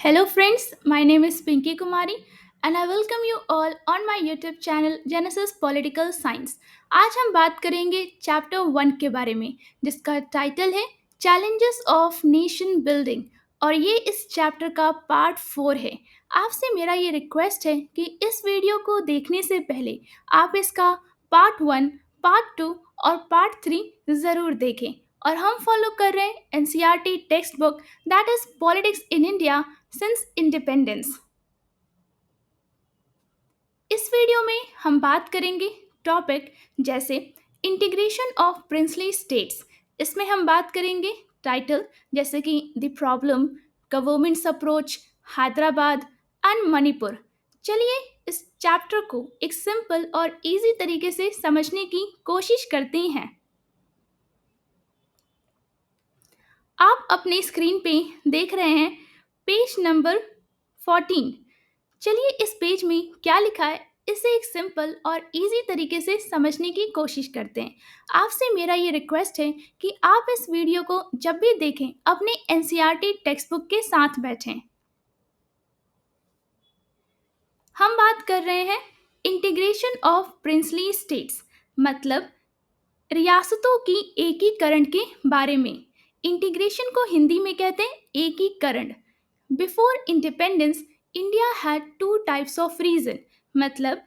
Hello, friends. My name is Pinky Kumari, and I welcome you all on my YouTube channel Genesis Political Science. आज हम बात करेंगे chapter 1 के बारे में, जिसका टाइटल है चैलेंजेस ऑफ नेशन बिल्डिंग, और ये इस चैप्टर का पार्ट 4 है। आपसे मेरा ये रिक्वेस्ट है कि इस वीडियो को देखने से पहले आप इसका पार्ट 1, पार्ट 2 और पार्ट 3 ज़रूर देखें। और हम फॉलो कर रहे हैं NCERT text book, that is politics in India since independence. इस वीडियो में हम बात करेंगे टॉपिक जैसे इंटीग्रेशन ऑफ प्रिंसली स्टेट्स। इसमें हम बात करेंगे टाइटल जैसे कि the problem, governments approach, Hyderabad and Manipur. चलिए इस चैप्टर को एक सिंपल और इजी तरीके से समझने की कोशिश करते हैं। आप अपने स्क्रीन पे देख रहे हैं पेज नंबर 14। चलिए इस पेज में क्या लिखा है इसे एक सिंपल और इजी तरीके से समझने की कोशिश करते हैं। आपसे मेरा ये रिक्वेस्ट है कि आप इस वीडियो को जब भी देखें अपने एनसीईआरटी टेक्स्ट बुक के साथ बैठें। हम बात कर रहे हैं इंटीग्रेशन ऑफ प्रिंसली स्टेट्स, मतलब रियासतों की एकीकरण के बारे में। इंटीग्रेशन को हिंदी में कहते हैं एकीकरण। Before independence India had two types of region, मतलब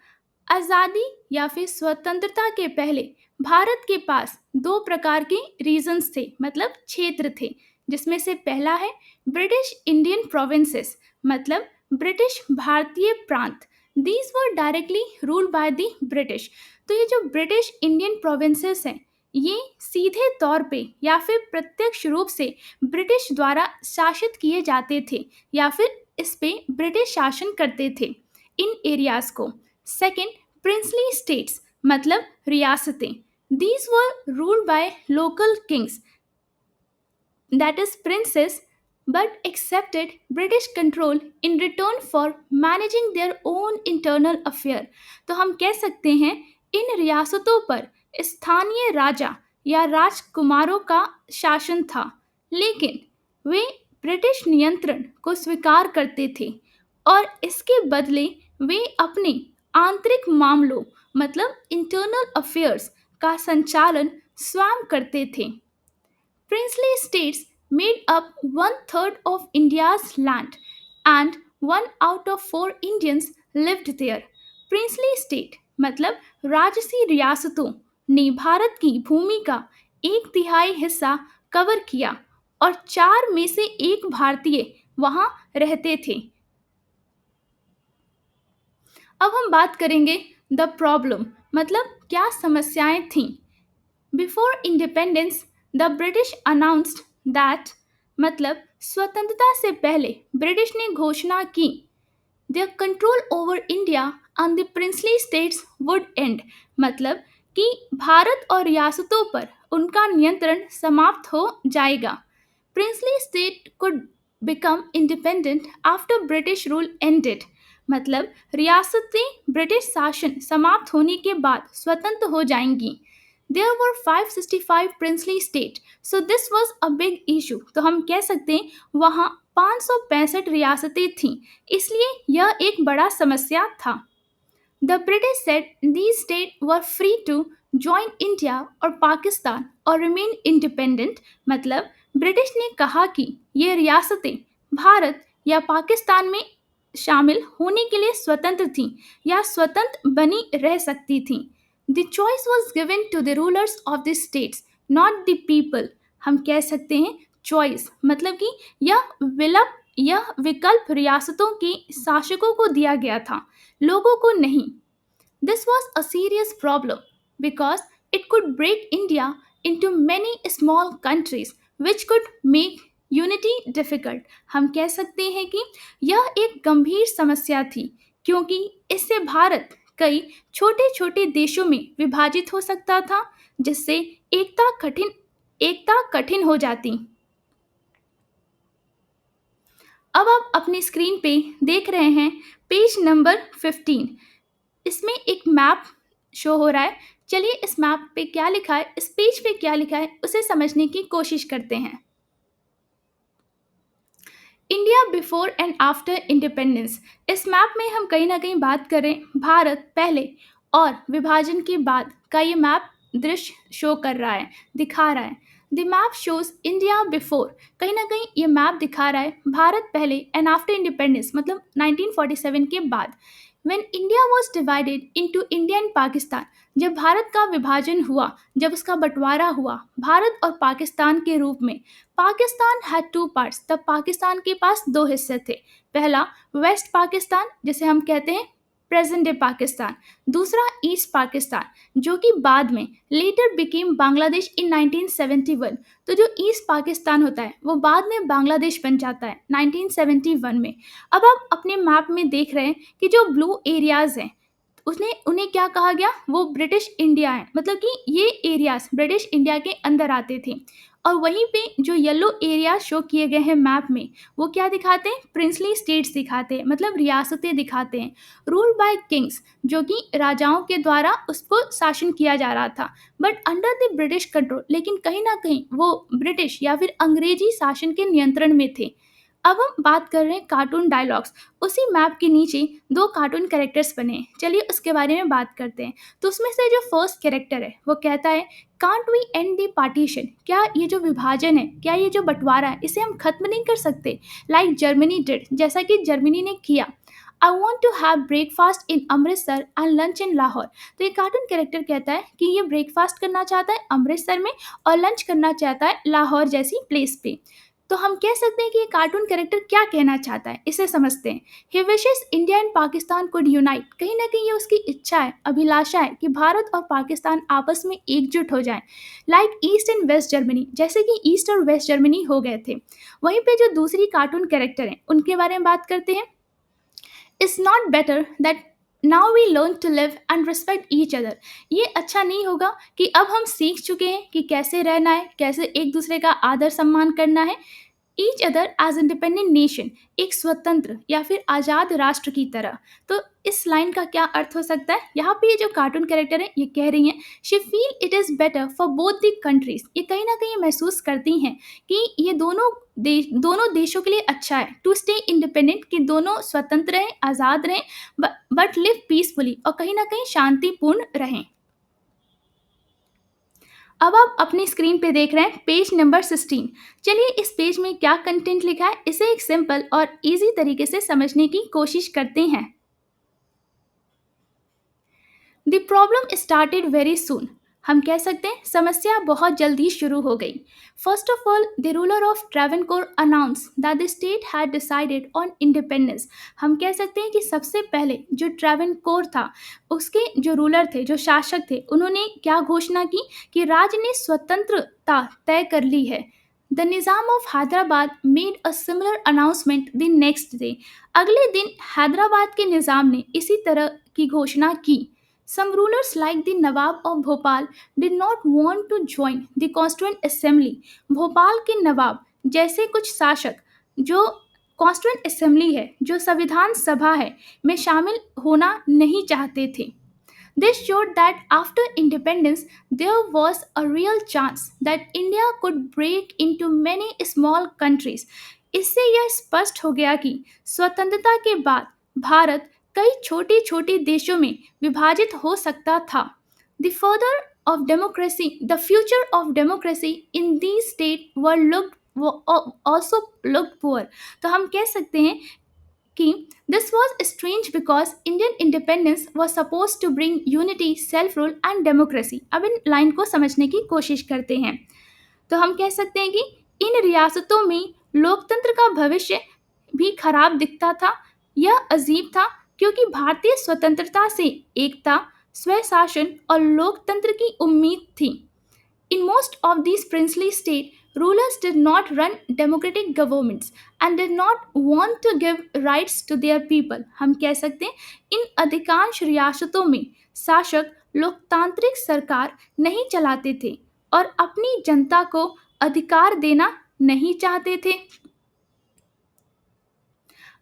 आज़ादी या फिर स्वतंत्रता के पहले भारत के पास दो प्रकार के रीजन्स थे, मतलब क्षेत्र थे, जिसमें से पहला है ब्रिटिश इंडियन प्रोविंसेस, मतलब ब्रिटिश भारतीय प्रांत। These were directly ruled by the British. तो ये जो ब्रिटिश इंडियन प्रोविंसेस हैं, ये सीधे तौर पे या फिर प्रत्यक्ष रूप से ब्रिटिश द्वारा शासित किए जाते थे, या फिर इस पे ब्रिटिश शासन करते थे इन एरियाज को। सेकंड, प्रिंसली स्टेट्स, मतलब रियासतें। These were ruled by local Kings, that is princes, but accepted British control in return for managing their own internal affair। तो हम कह सकते हैं इन रियासतों पर स्थानीय राजा या राजकुमारों का शासन था, लेकिन वे ब्रिटिश नियंत्रण को स्वीकार करते थे और इसके बदले वे अपने आंतरिक मामलों, मतलब इंटरनल अफेयर्स का संचालन स्वयं करते थे। Princely states made up one third of India's land, and 1 out of 4 Indians lived there। Princely state मतलब राजसी रियासतों ने भारत की भूमि का 1/3 हिस्सा कवर किया और 4 में से 1 भारतीय वहां रहते थे। अब हम बात करेंगे द प्रॉब्लम, मतलब क्या समस्याएं थीं। Before independence the British announced that, मतलब स्वतंत्रता से पहले ब्रिटिश ने घोषणा की their control over India and the princely states would and, मतलब कि भारत और रियासतों पर उनका नियंत्रण समाप्त हो जाएगा। Princely state could become independent after British rule ended, मतलब रियासतें ब्रिटिश शासन समाप्त होने के बाद स्वतंत्र हो जाएंगी। There were 565 princely state, so this was a big issue। तो हम कह सकते हैं वहाँ 565 रियासतें थीं, इसलिए यह एक बड़ा समस्या था। The British said these states were free to join India or Pakistan or remain independent, मतलब ब्रिटिश ने कहा कि ये रियासतें भारत या पाकिस्तान में शामिल होने के लिए स्वतंत्र थीं या स्वतंत्र बनी रह सकती थीं। The choice was given to the rulers of the states, not the people। हम कह सकते हैं चॉइस मतलब कि यह विकल्प रियासतों के शासकों को दिया गया था, लोगों को नहीं। This was a serious problem because it could break India into many small countries which could make unity difficult। हम कह सकते हैं कि यह एक गंभीर समस्या थी, क्योंकि इससे भारत कई छोटे छोटे देशों में विभाजित हो सकता था, जिससे एकता कठिन हो जाती। अब आप अपनी स्क्रीन पे देख रहे हैं पेज नंबर 15। इसमें एक मैप शो हो रहा है। चलिए इस मैप पे क्या लिखा है, इस पेज पे क्या लिखा है, उसे समझने की कोशिश करते हैं। India before and after independence. इस मैप में हम कहीं ना कहीं बात करें भारत पहले और विभाजन के बाद का ये मैप दृश्य शो कर रहा है, दिखा रहा है। The map shows India before, कहीं ना कहीं ये मैप दिखा रहा है भारत पहले एंड आफ्टर इंडिपेंडेंस मतलब 1947 के बाद। When India was divided into India and Pakistan, जब भारत का विभाजन हुआ, जब उसका बंटवारा हुआ भारत और पाकिस्तान के रूप में, पाकिस्तान हैड टू पार्ट्स, तब पाकिस्तान के पास दो हिस्से थे। पहला वेस्ट पाकिस्तान जिसे हम कहते हैं प्रेजेंट डे पाकिस्तान, दूसरा ईस्ट पाकिस्तान जो कि बाद में लेटर बिकेम बांग्लादेश इन 1971। तो जो ईस्ट पाकिस्तान होता है वो बाद में बांग्लादेश बन जाता है 1971 में। अब आप अपने मैप में देख रहे हैं कि जो ब्लू एरियाज हैं उसने उन्हें क्या कहा गया, वो ब्रिटिश इंडिया है, मतलब कि ये एरियाज ब्रिटिश इंडिया के अंदर आते थे। और वहीं पे जो येलो एरिया शो किए गए हैं मैप में वो क्या दिखाते हैं, प्रिंसली स्टेट्स दिखाते हैं, मतलब रियासतें दिखाते हैं, रूल बाय किंग्स, जो कि राजाओं के द्वारा उसको शासन किया जा रहा था but under the British control, लेकिन कहीं ना कहीं वो ब्रिटिश या फिर अंग्रेजी शासन के नियंत्रण में थे। अब हम बात कर रहे हैं कार्टून डायलॉग्स। उसी मैप के नीचे दो कार्टून कैरेक्टर्स बने हैं, चलिए उसके बारे में बात करते हैं। तो उसमें से जो फर्स्ट कैरेक्टर है वो कहता है can't we end the partition, क्या ये जो विभाजन है, क्या ये जो बंटवारा है, इसे हम खत्म नहीं कर सकते, लाइक जर्मनी डिड, जैसा कि जर्मनी ने किया। I want to have breakfast in Amritsar and lunch in Lahore. तो ये कार्टून कैरेक्टर कहता है कि ये ब्रेकफास्ट करना चाहता है अमृतसर में और लंच करना चाहता है लाहौर जैसी प्लेस पे। तो हम कह सकते हैं कि ये कार्टून कैरेक्टर क्या कहना चाहता है, इसे समझते हैं। He wishes India and Pakistan could unite, कहीं ना कहीं ये उसकी इच्छा है, अभिलाषा है कि भारत और पाकिस्तान आपस में एकजुट हो जाएं, like east and west Germany, जैसे कि ईस्ट और वेस्ट जर्मनी हो गए थे। वहीं पे जो दूसरी कार्टून कैरेक्टर हैं उनके बारे में बात करते हैं। It's not better that now we learn to live and respect each other, ये अच्छा नहीं होगा कि अब हम सीख चुके हैं कि कैसे रहना है, कैसे एक दूसरे का आदर सम्मान करना है, each other as independent nation, एक स्वतंत्र या फिर आज़ाद राष्ट्र की तरह। तो इस लाइन का क्या अर्थ हो सकता है, यहाँ पे ये जो कार्टून कैरेक्टर है ये कह रही हैं she feel it is better for both the countries, ये कहीं ना कहीं महसूस करती हैं कि ये दोनों देशों के लिए अच्छा है टू स्टे इंडिपेंडेंट, कि दोनों स्वतंत्र रहें, आज़ाद रहें, बट लिव पीसफुली, और कहीं ना कहीं शांतिपूर्ण रहें। अब आप अपनी स्क्रीन पे देख रहे हैं पेज नंबर 16। चलिए इस पेज में क्या कंटेंट लिखा है इसे एक सिंपल और इजी तरीके से समझने की कोशिश करते हैं। The problem started very soon, हम कह सकते हैं समस्या बहुत जल्दी शुरू हो गई। First of all the ruler of Travancore announce that the state had decided on independence, हम कह सकते हैं कि सबसे पहले जो ट्रेवनकोर था उसके जो रूलर थे, जो शासक थे, उन्होंने क्या घोषणा की कि राज्य ने स्वतंत्रता तय कर ली है। The Nizam of Hyderabad made a similar announcement the next day, अगले दिन हैदराबाद के निज़ाम ने इसी तरह की घोषणा की। Some rulers like the Nawab of Bhopal did not want to join the Constituent Assembly. Bhopal के नवाब जैसे कुछ शासक जो कॉन्स्टिट्यूंट असेंबली है, जो संविधान सभा है, में शामिल होना नहीं चाहते थे। This showed that after independence, there was a real chance that India could break into many small countries. इससे यह स्पष्ट हो गया कि स्वतंत्रता के बाद भारत कई छोटे छोटे देशों में विभाजित हो सकता था। The further of democracy, the future of democracy in these states also looked poor. तो हम कह सकते हैं कि this was strange because Indian independence was supposed to bring unity, self-rule and democracy. अब इन लाइन को समझने की कोशिश करते हैं। तो हम कह सकते हैं कि इन रियासतों में लोकतंत्र का भविष्य भी खराब दिखता था। यह अजीब था क्योंकि भारतीय स्वतंत्रता से एकता, स्वशासन और लोकतंत्र की उम्मीद थी। In most of these princely states, rulers did not run democratic governments and did not want to give rights to their people. हम कह सकते हैं इन अधिकांश रियासतों में शासक लोकतांत्रिक सरकार नहीं चलाते थे और अपनी जनता को अधिकार देना नहीं चाहते थे।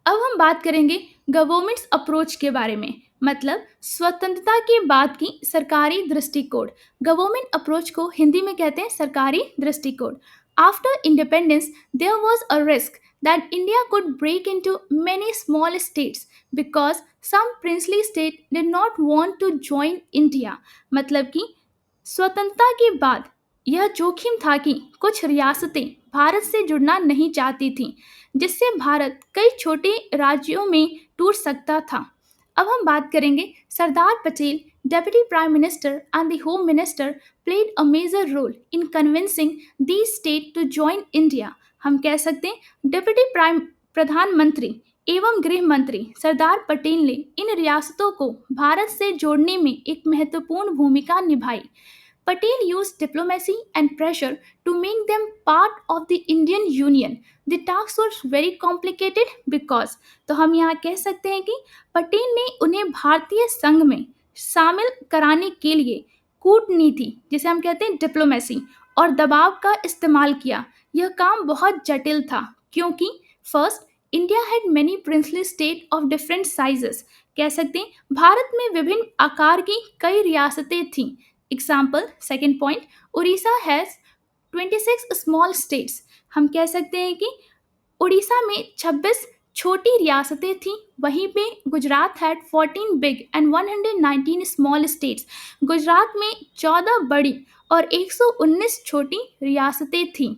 अब हम बात करेंगे गवर्नमेंट्स अप्रोच के बारे में, मतलब स्वतंत्रता के बाद की सरकारी दृष्टिकोण। गवर्नमेंट अप्रोच को हिंदी में कहते हैं सरकारी दृष्टिकोण। After independence, there was a risk that India could break into many small states because some princely state did not want to join India. मतलब कि स्वतंत्रता के बाद यह जोखिम था कि कुछ रियासतें भारत से जुड़ना नहीं चाहती थीं, जिससे भारत कई छोटे राज्यों में टूट सकता था। अब हम बात करेंगे Sardar Patel, deputy prime minister and the home minister played a major role in convincing the state to join India. हम कह सकते हैं डेप्यूटी प्राइम प्रधानमंत्री एवं गृह मंत्री सरदार पटेल ने इन रियासतों को भारत से जोड़ने में एक महत्वपूर्ण भूमिका निभाई। Patel used diplomacy and pressure to make them part of the Indian Union. The task was very complicated because तो हम यहाँ कह सकते हैं कि पटेल ने उन्हें भारतीय संघ में शामिल कराने के लिए कूटनीति जिसे हम कहते हैं डिप्लोमेसी और दबाव का इस्तेमाल किया। यह काम बहुत जटिल था क्योंकि first India had many princely state of different sizes. कह सकते हैं भारत में विभिन्न आकार की कई रियासतें थीं। Example second point, Orissa has 26 small states. हम कह सकते हैं कि उड़ीसा में 26 छोटी रियासतें थीं, वहीं पे Gujarat had 14 big and 119 small states. Gujarat में 14 बड़ी और 119 छोटी रियासतें थीं।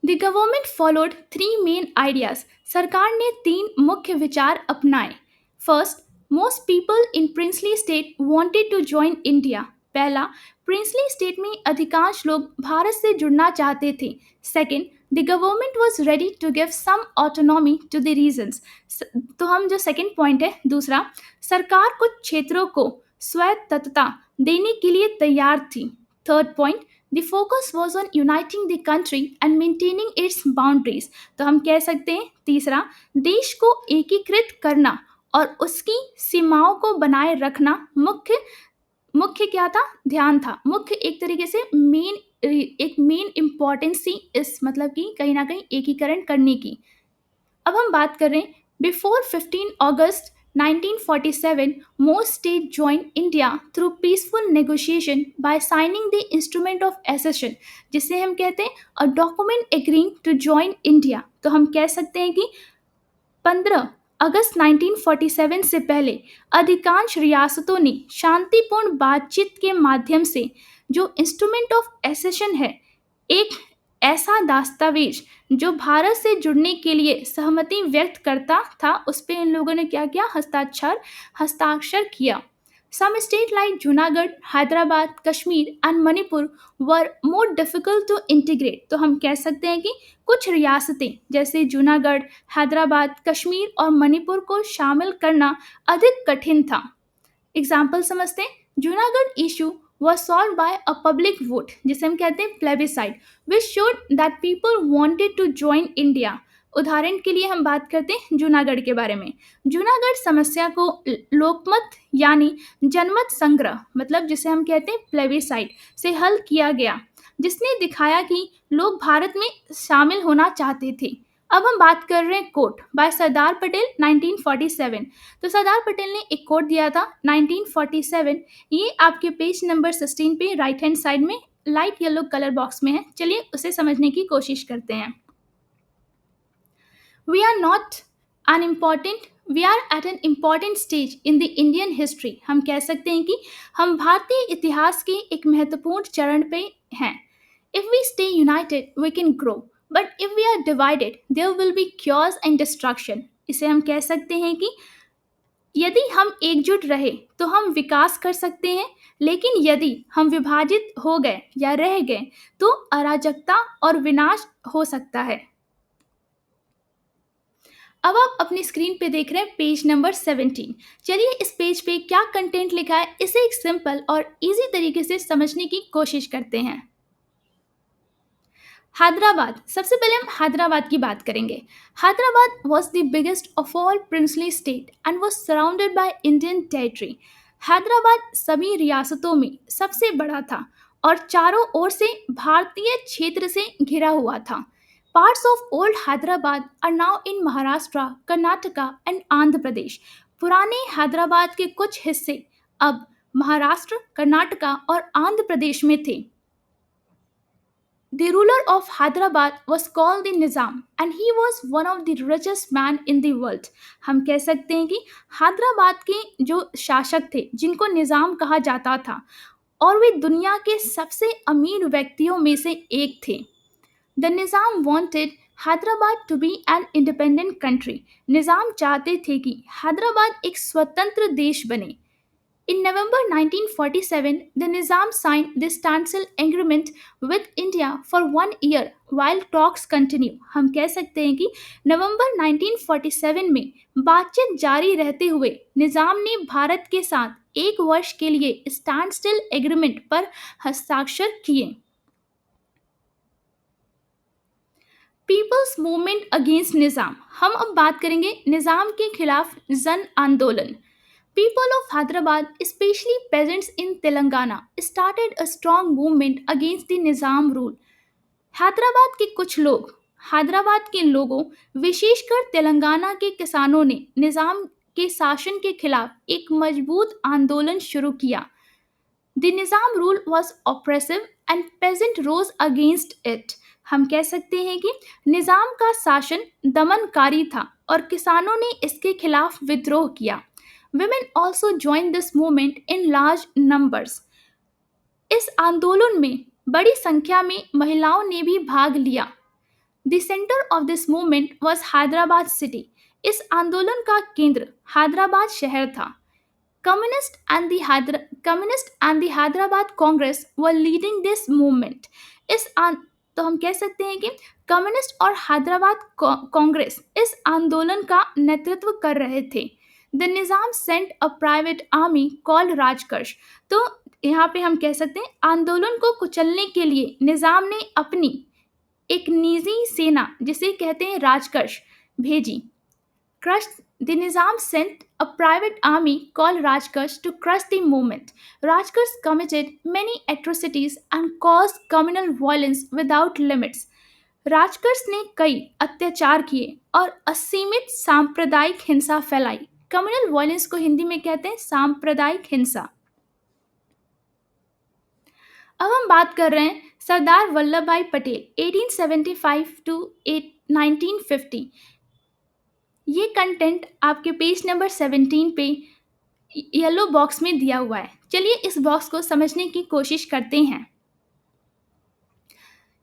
The government followed three main ideas. सरकार ने तीन मुख्य विचार अपनाए। First, most people in princely state wanted to join India. पहला, princely state में अधिकांश लोग भारत से जुड़ना चाहते थे। Second, the government was ready to give some autonomy to the regions. तो हम जो सेकेंड पॉइंट है दूसरा, सरकार कुछ क्षेत्रों को स्वायत्तता देने के लिए तैयार थी। Third point, The focus was on uniting the country and maintaining its boundaries. तो हम कह सकते हैं तीसरा, देश को एकीकृत करना और उसकी सीमाओं को बनाए रखना मुख्य मुख्य क्या था, ध्यान था। मुख्य एक तरीके से मेन इम्पॉर्टेंस थी इस मतलब कि कहीं ना कहीं एकीकरण करने की। अब हम बात कर रहे हैं before 15 August 1947, most states joined India through peaceful negotiation by signing the Instrument of Accession, जिसे हम कहते हैं a document agreeing to join India। तो हम कह सकते हैं कि 15 अगस्त 1947 से पहले अधिकांश रियासतों ने शांतिपूर्ण बातचीत के माध्यम से जो इंस्ट्रूमेंट ऑफ एसेशन है, एक ऐसा दस्तावेज जो भारत से जुड़ने के लिए सहमति व्यक्त करता था, उस पर इन लोगों ने क्या किया, हस्ताक्षर किया। Some states like Junagadh, Hyderabad, Kashmir and Manipur were more difficult to integrate। तो हम कह सकते हैं कि कुछ रियासतें जैसे जूनागढ़, हैदराबाद, कश्मीर और मणिपुर को शामिल करना अधिक कठिन था। एग्जाम्पल समझते हैं, Junagadh issue was solved by a public vote, जिसे हम कहते हैं plebiscite, which showed that people wanted to join India। उदाहरण के लिए हम बात करते हैं जूनागढ़ के बारे में। जूनागढ़ समस्या को लोकमत यानी जनमत संग्रह मतलब जिसे हम कहते हैं प्लेबिसाइट से हल किया गया, जिसने दिखाया कि लोग भारत में शामिल होना चाहते थे। अब हम बात कर रहे हैं कोट बाय सरदार पटेल 1947। तो सरदार पटेल ने एक कोट दिया था 1947। ये आपके पेज नंबर 16 पे राइट हैंड साइड में लाइट येलो कलर बॉक्स में है। चलिए उसे समझने की कोशिश करते हैं। We are not unimportant, we are at an important stage in the Indian history। हम कह सकते हैं कि हम भारतीय इतिहास के एक महत्वपूर्ण चरण पे हैं। If we stay united, we can grow, but if we are divided, there will be chaos and destruction। इसे हम कह सकते हैं कि यदि हम एकजुट रहे तो हम विकास कर सकते हैं, लेकिन यदि हम विभाजित हो गए या रह गए तो अराजकता और विनाश हो सकता है। अब आप अपनी स्क्रीन पे देख रहे हैं पेज नंबर 17। चलिए इस पेज पे क्या कंटेंट लिखा है इसे एक सिंपल और इजी तरीके से समझने की कोशिश करते हैं। हैदराबाद, सबसे पहले हम हैदराबाद की बात करेंगे। Hyderabad was the biggest of all princely state and was surrounded by Indian territory. Hyderabad सभी रियासतों में सबसे बड़ा था और चारों ओर से भारतीय क्षेत्र से घिरा हुआ था। Parts of old Hyderabad are now in Maharashtra, Karnataka and Andhra Pradesh. पुराने हैदराबाद के कुछ हिस्से अब महाराष्ट्र, कर्नाटका और आंध्र प्रदेश में थे। The ruler of Hyderabad was called the Nizam and he was one of the richest man in the world. हम कह सकते हैं कि हैदराबाद के जो शासक थे जिनको निज़ाम कहा जाता था और वे दुनिया के सबसे अमीर व्यक्तियों में से एक थे. The Nizam wanted Hyderabad to be an independent country. निज़ाम चाहते थे कि हैदराबाद एक स्वतंत्र देश बने. In November 1947, the Nizam signed the standstill agreement with India for 1 year while talks continue. हम कह सकते हैं कि नवंबर 1947 में बातचीत जारी रहते हुए निज़ाम ने भारत के साथ 1 वर्ष के लिए स्टैंडस्टिल एग्रीमेंट पर हस्ताक्षर किए. पीपल्स मूवमेंट अगेंस्ट निज़ाम. हम अब बात करेंगे निज़ाम के खिलाफ जन आंदोलन. People of Hyderabad, especially peasants in Telangana, started a strong movement against the Nizam rule. Hyderabad के कुछ लोग, हैदराबाद के लोगों, विशेषकर तेलंगाना के किसानों ने निज़ाम के शासन के खिलाफ एक मजबूत आंदोलन शुरू किया. The Nizam rule was oppressive and peasant rose against it. हम कह सकते हैं कि निज़ाम का शासन दमनकारी था और किसानों ने इसके खिलाफ विद्रोह किया. Women also joined this movement in large numbers. इस आंदोलन में बड़ी संख्या में महिलाओं ने भी भाग लिया. The center of this movement was Hyderabad city. इस आंदोलन का केंद्र हैदराबाद शहर था. Communist and the Hyderabad Congress were leading this movement. तो हम कह सकते हैं कि कम्युनिस्ट और हैदराबाद कांग्रेस इस आंदोलन का नेतृत्व कर रहे थे. The Nizam sent a private army called राजकश. तो यहाँ पे हम कह सकते हैं आंदोलन को कुचलने के लिए निज़ाम ने अपनी एक निजी सेना जिसे कहते हैं राजकश भेजी. The Nizam sent a private army called Rajkash to crush the movement. Rajkash committed many atrocities and caused communal violence without limits. राजकश ने कई अत्याचार किए और असीमित सांप्रदायिक हिंसा फैलाई. कम्युनल वायलेंस को हिंदी में कहते हैं सांप्रदायिक हिंसा. अब हम बात कर रहे हैं सरदार वल्लभ भाई पटेल 1875 to 1950. ये कंटेंट आपके पेज नंबर 17 पे येलो बॉक्स में दिया हुआ है. चलिए इस बॉक्स को समझने की कोशिश करते हैं.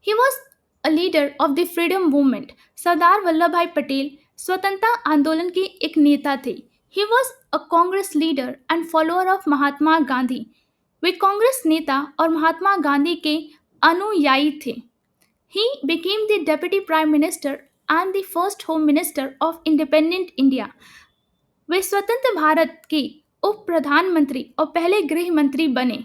He was a leader of the freedom movement. Sardar Vallabh भाई पटेल स्वतंत्रता आंदोलन के एक नेता थे. He was a Congress leader and follower of Mahatma Gandhi. वे कांग्रेस नेता और महात्मा गांधी के अनुयायी थे. He became the deputy prime minister and the first home minister of independent India. वे स्वतंत्र भारत के उप प्रधानमंत्री और पहले गृह मंत्री बने.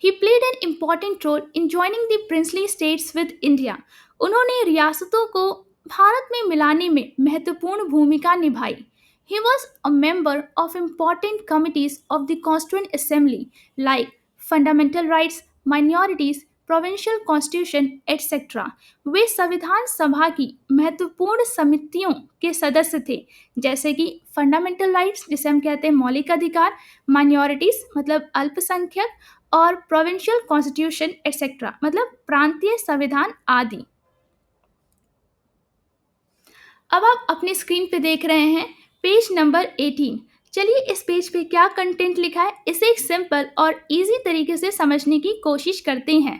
He played an important role in joining the princely states with India. उन्होंने रियासतों को भारत में मिलाने में महत्वपूर्ण भूमिका निभाई. He was a member of important committees of the Constituent Assembly like Fundamental Rights, Minorities, Provincial Constitution, etc. वे संविधान सभा की महत्वपूर्ण समितियों के सदस्य थे जैसे कि फंडामेंटल राइट्स जिसे हम कहते हैं मौलिक अधिकार, माइनॉरिटीज मतलब अल्पसंख्यक और प्रोविंशियल कॉन्स्टिट्यूशन एक्सेट्रा मतलब प्रांतीय संविधान आदि. अब आप अपनी स्क्रीन पे देख रहे हैं पेज नंबर 18. चलिए इस पेज पे क्या कंटेंट लिखा है इसे एक सिंपल और इजी तरीके से समझने की कोशिश करते हैं.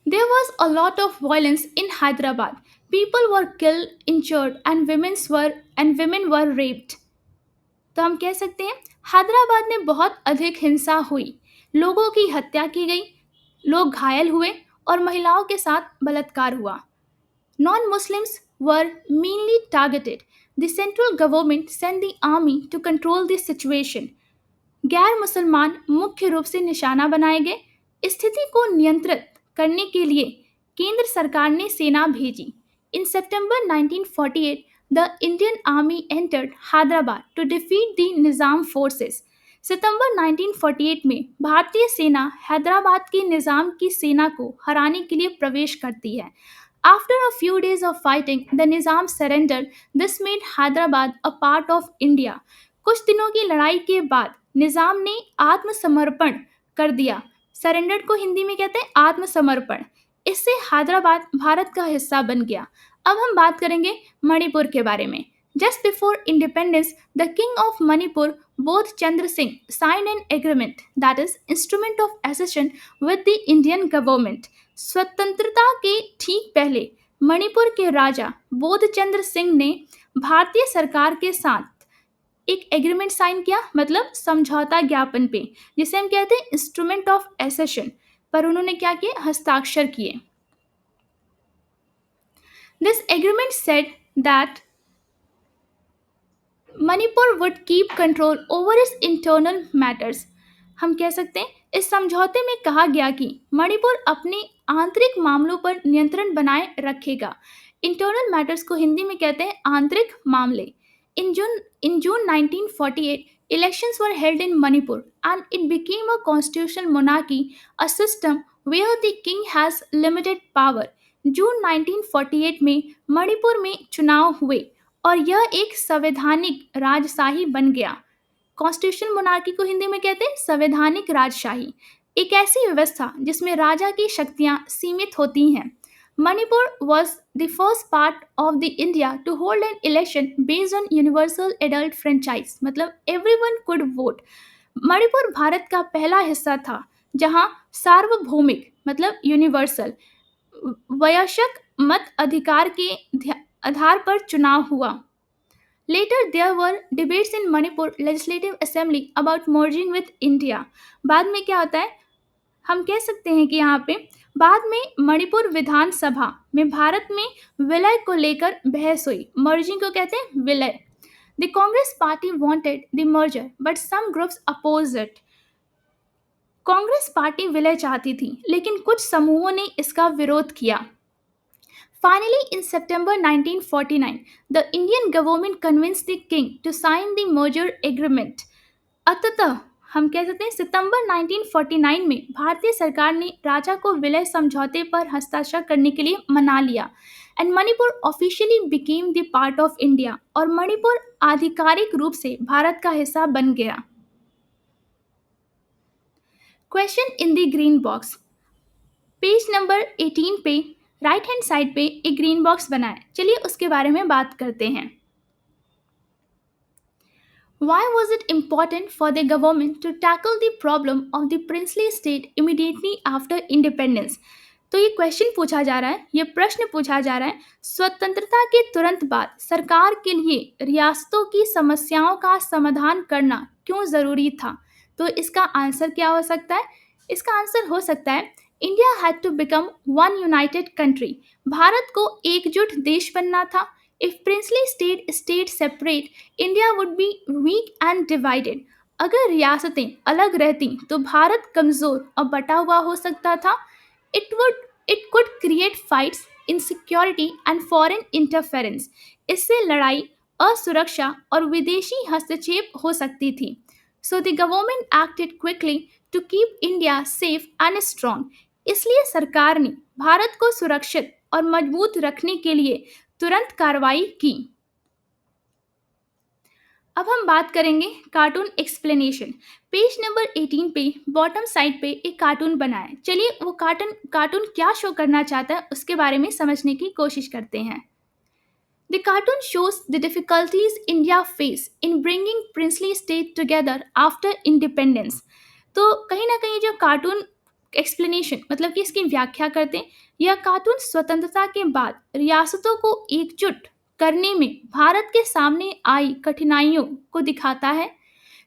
There was a lot of violence in Hyderabad. People were killed, injured, and women were raped. तो हम कह सकते हैं हैदराबाद में बहुत अधिक हिंसा हुई, लोगों की हत्या की गई, लोग घायल हुए और महिलाओं के साथ बलात्कार हुआ. Non-Muslims were mainly targeted. The central government sent the army to control the situation. गैर मुसलमान मुख्य रूप से निशाना बनाए गए. स्थिति को नियंत्रित करने के लिए केंद्र सरकार ने सेना भेजी. In September 1948, the Indian Army entered Hyderabad to defeat the Nizam forces. सितंबर 1948 में भारतीय सेना हैदराबाद के निज़ाम की सेना को हराने के लिए प्रवेश करती है. After a few days of fighting, the Nizam surrendered. This made Hyderabad a part of India. कुछ दिनों की लड़ाई के बाद निज़ाम ने आत्मसमर्पण कर दिया. सरेंडर को हिंदी में कहते हैं आत्मसमर्पण। इससे हैदराबाद भारत का हिस्सा बन गया। अब हम बात करेंगे मणिपुर के बारे में। Just before independence, the king of Manipur Bodh Chandra Singh sign an agreement, that is instrument of accession, with the Indian government. स्वतंत्रता के ठीक पहले मणिपुर के राजा बोधचंद्र सिंह ने भारतीय सरकार के साथ एक एग्रीमेंट साइन किया, मतलब समझौता ज्ञापन पे, जिसे हम कहते हैं इंस्ट्रूमेंट ऑफ एसेशन पर उन्होंने क्या किए, हस्ताक्षर किए। This agreement said that Manipur would keep control over it's internal matters. हम कह सकते हैं इस समझौते में कहा गया कि मणिपुर अपने आंतरिक मामलों पर नियंत्रण बनाए रखेगा। इंटरनल मैटर्स को हिंदी में कहते हैं आंतरिक मामले। In June 1948, elections were held in Manipur and it became a constitutional monarchy, a system where the king has limited power. जून 1948 में मणिपुर में चुनाव हुए और यह एक संवैधानिक राजशाही बन गया। कॉन्स्टिट्यूशनल मोनार्की को हिंदी में कहते हैं संवैधानिक राजशाही, एक ऐसी व्यवस्था जिसमें राजा की शक्तियां सीमित होती हैं। Manipur was the first part of the India to hold an election based on universal adult franchise, मतलब everyone could vote। Manipur Bharat का पहला हिस्सा था जहां सार्वभौमिक मतलब यूनिवर्सल वयस्क मत अधिकार के आधार पर चुनाव हुआ। Later, there were debates in Manipur Legislative Assembly about merging with India। बाद में क्या होता है, हम कह सकते हैं कि यहाँ पे बाद में मणिपुर विधानसभा में भारत में विलय को लेकर बहस हुई। मर्जिंग को कहते हैं विलय। The Congress party wanted the merger but some groups opposed it. Congress party विलय चाहती थी लेकिन कुछ समूहों ने इसका विरोध किया। Finally, in September 1949, the Indian government convinced the king to sign the merger agreement। अतः हम कह सकते हैं सितंबर 1949 में भारतीय सरकार ने राजा को विलय समझौते पर हस्ताक्षर करने के लिए मना लिया and Manipur officially became the part of India, और मणिपुर आधिकारिक रूप से भारत का हिस्सा बन गया। Question in the green box. Page number 18 पे राइट हैंड साइड पे एक ग्रीन बॉक्स बना है, चलिए उसके बारे में बात करते हैं। Why was it important for the government to tackle the problem of the princely state immediately after independence? तो ये क्वेश्चन पूछा जा रहा है, ये प्रश्न पूछा जा रहा है, स्वतंत्रता के तुरंत बाद सरकार के लिए रियासतों की समस्याओं का समाधान करना क्यों ज़रूरी था? तो इसका आंसर क्या हो सकता है? इसका आंसर हो सकता है India had to become one united country. भारत को एकजुट देश बनना था। If princely state state separate, India would be weak and divided. अगर रियासतें अलग रहती तो भारत कमजोर और बटा हुआ हो सकता था। It could create fights, insecurity and foreign interference. इससे लड़ाई, असुरक्षा और विदेशी हस्तक्षेप हो सकती थी। So the government acted quickly to keep India safe and strong. इसलिए सरकार ने भारत को सुरक्षित और मजबूत रखने के लिए तुरंत कार्रवाई की। अब हम बात करेंगे कार्टून एक्सप्लेनेशन। पेज नंबर 18 पे बॉटम साइड पे एक कार्टून बना है, चलिए वो कार्टून क्या शो करना चाहता है उसके बारे में समझने की कोशिश करते हैं। The cartoon shows the difficulties India face in bringing princely state together after independence। तो कहीं ना कहीं जो कार्टून एक्सप्लेनेशन मतलब कि इसकी व्याख्या करते हैं, यह कार्टून स्वतंत्रता के बाद रियासतों को एकजुट करने में भारत के सामने आई कठिनाइयों को दिखाता है।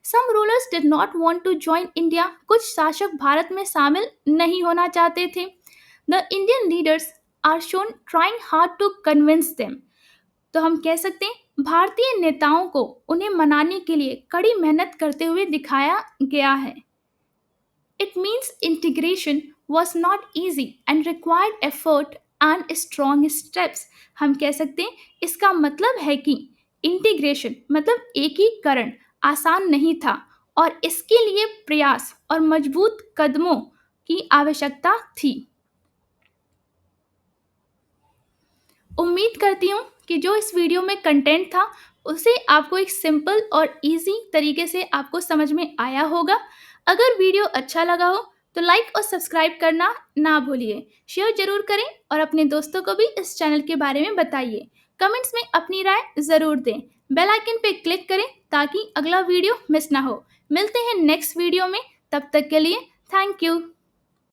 Some rulers did not want to join India. कुछ शासक भारत में शामिल नहीं होना चाहते थे। The Indian leaders are shown trying hard to convince them. तो हम कह सकते हैं भारतीय नेताओं को उन्हें मनाने के लिए कड़ी मेहनत करते हुए दिखाया गया है। It means integration was not easy and required effort and strong steps। हम कह सकते हैं इसका मतलब है कि इंटीग्रेशन मतलब एकीकरण आसान नहीं था और इसके लिए प्रयास और मजबूत कदमों की आवश्यकता थी। उम्मीद करती हूँ कि जो इस वीडियो में कंटेंट था उसे आपको एक सिंपल और इजी तरीके से आपको समझ में आया होगा। अगर वीडियो अच्छा लगा हो तो लाइक और सब्सक्राइब करना ना भूलिए। शेयर जरूर करें और अपने दोस्तों को भी इस चैनल के बारे में बताइए। कमेंट्स में अपनी राय ज़रूर दें। बेल आइकन पे क्लिक करें ताकि अगला वीडियो मिस ना हो। मिलते हैं नेक्स्ट वीडियो में, तब तक के लिए थैंक यू।